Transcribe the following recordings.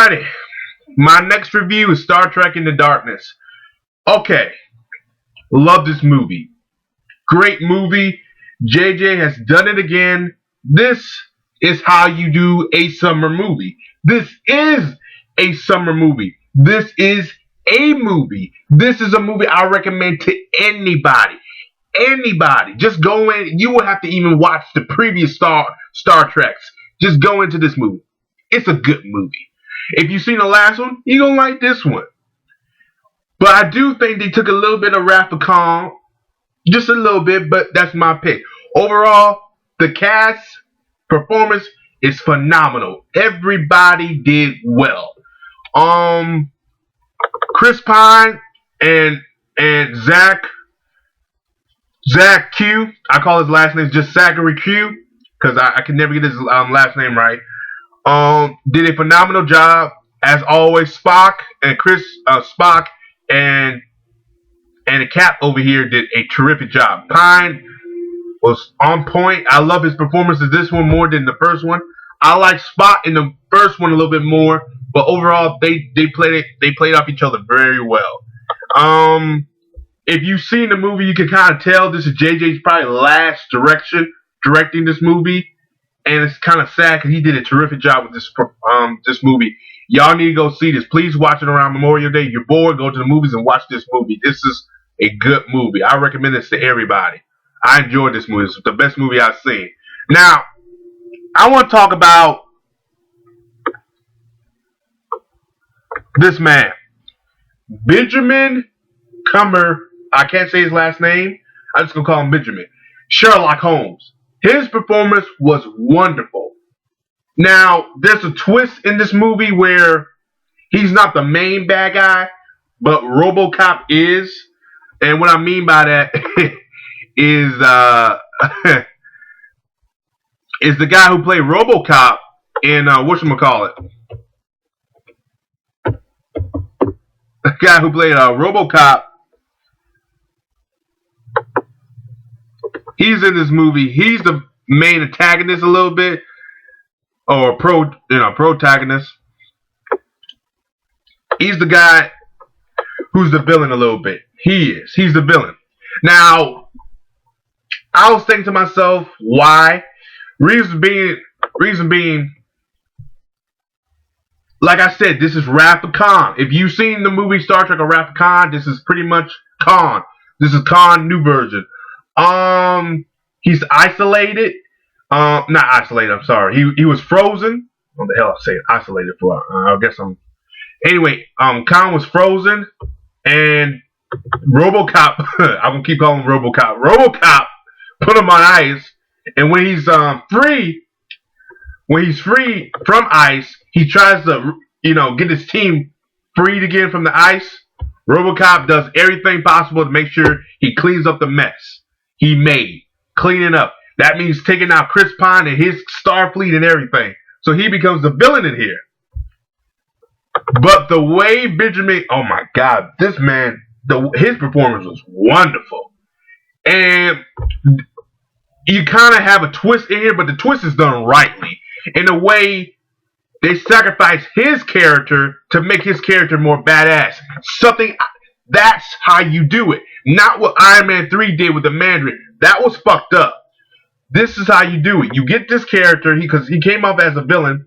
Alrighty. My next review is Star Trek Into Darkness. Okay. Love this movie. Great movie. JJ has done it again. This is how you do a summer movie. This is a summer movie. This is a movie. This is a movie I recommend to anybody. Anybody. Just go in. You will have to even watch the previous Star Treks. Just go into this movie. It's a good movie. If you've seen the last one, you're going to like this one. But I do think they took a little bit of Wrath of Khan. Just a little bit, but that's my pick. Overall, the cast performance is phenomenal. Everybody did well. Chris Pine and Zach Q. I call his last name just Zachary Q because I can never get his last name right. Did a phenomenal job as always. Spock and the Cap over here did a terrific job. Pine was on point. I love his performance in this one more than the first one. I like Spock in the first one a little bit more, but overall they played off each other very well. If you've seen the movie, you can kind of tell this is JJ's probably last directing this movie, and it's kind of sad because he did a terrific job with this movie. Y'all need to go see this. Please watch it around Memorial Day. You're bored, go to the movies and watch this movie. This is a good movie. I recommend this to everybody. I enjoyed this movie. It's the best movie I've seen. Now, I want to talk about this man. Benjamin Cumber. I can't say his last name. I'm just going to call him Benjamin. Sherlock Holmes. His performance was wonderful. Now, there's a twist in this movie where he's not the main bad guy, but RoboCop is. And what I mean by that is is the guy who played RoboCop in whatchamacallit. The guy who played RoboCop. He's in this movie. He's the main antagonist a little bit, or protagonist. He's the guy who's the villain a little bit. He's the villain. Now, I was thinking to myself, why? Reason being, like I said, this is Wrath of Khan. If you've seen the movie Star Trek or Wrath of Khan, this is pretty much Khan. This is Khan new version. He's isolated. Not isolated. I'm sorry. He was frozen. What the hell I say isolated for? I guess I'm. Anyway, Khan was frozen, and RoboCop. I'm gonna keep calling him RoboCop. RoboCop put him on ice, and when he's free from ice, he tries to get his team freed again from the ice. RoboCop does everything possible to make sure he cleans up the mess he made. Cleaning up. That means taking out Chris Pine and his Starfleet and everything. So he becomes the villain in here. But the way Benjamin, oh my God, this man, his performance was wonderful. And you kind of have a twist in here, but the twist is done rightly. In a way, they sacrifice his character to make his character more badass. That's how you do it. Not what Iron Man 3 did with the Mandarin. That was fucked up. This is how you do it. You get this character, because he came off as a villain.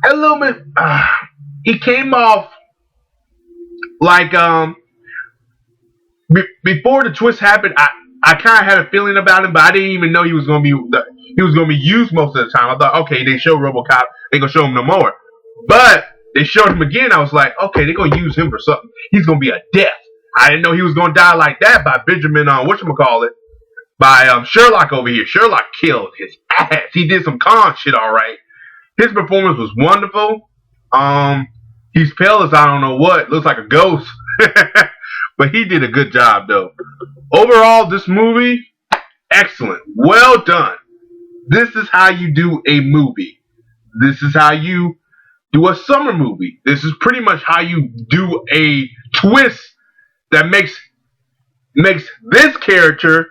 A little bit, he came off like, before the twist happened, I kind of had a feeling about him, but I didn't even know he was going to be used most of the time. I thought, okay, they show RoboCop, they gonna show him no more. But they showed him again. I was like, okay, they're gonna use him for something. He's gonna be a death. I didn't know he was gonna die like that by Benjamin, by Sherlock over here. Sherlock killed his ass. He did some con shit, all right. His performance was wonderful. He's pale as I don't know what. Looks like a ghost. But he did a good job, though. Overall, this movie, excellent. Well done. This is how you do a movie. This is how you do a summer movie. This is pretty much how you do a twist that makes this character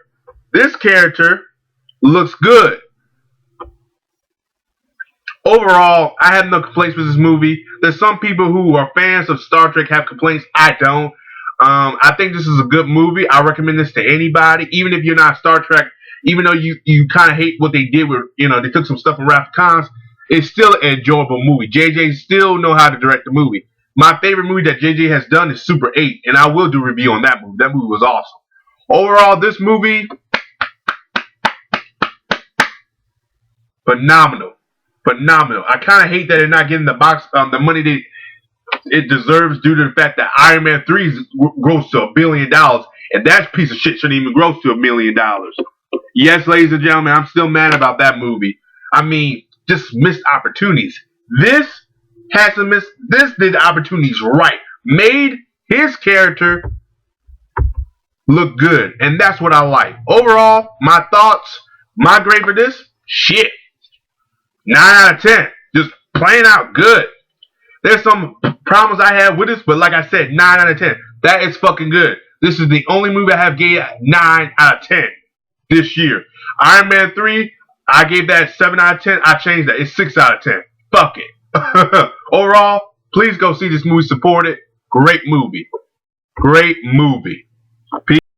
looks good. overall, I have no complaints with this movie. There's some people who are fans of Star Trek have complaints. I don't. I think this is a good movie. I recommend this to anybody, even if you're not Star Trek. Even though you kind of hate what they did with, they took some stuff from Wrath of Khans. It's still an enjoyable movie. JJ still know how to direct the movie. My favorite movie that JJ has done is Super 8, and I will do a review on that movie. That movie was awesome. Overall, this movie, phenomenal. Phenomenal. I kind of hate that they're not getting the money it deserves due to the fact that Iron Man 3 grossed to $1 billion, and that piece of shit shouldn't even gross to $1 million. Yes, ladies and gentlemen, I'm still mad about that movie. I mean, just missed opportunities. This did the opportunities right. Made his character look good, and that's what I like. Overall, my thoughts, my grade for this, shit. 9 out of 10. Just plain out good. There's some problems I have with this, but like I said, 9 out of 10. That is fucking good. This is the only movie I have gave 9 out of 10 this year. Iron Man 3, I gave that 7 out of 10. I changed that. It's 6 out of 10. Fuck it. Overall, please go see this movie. Support it. Great movie. Great movie. Peace.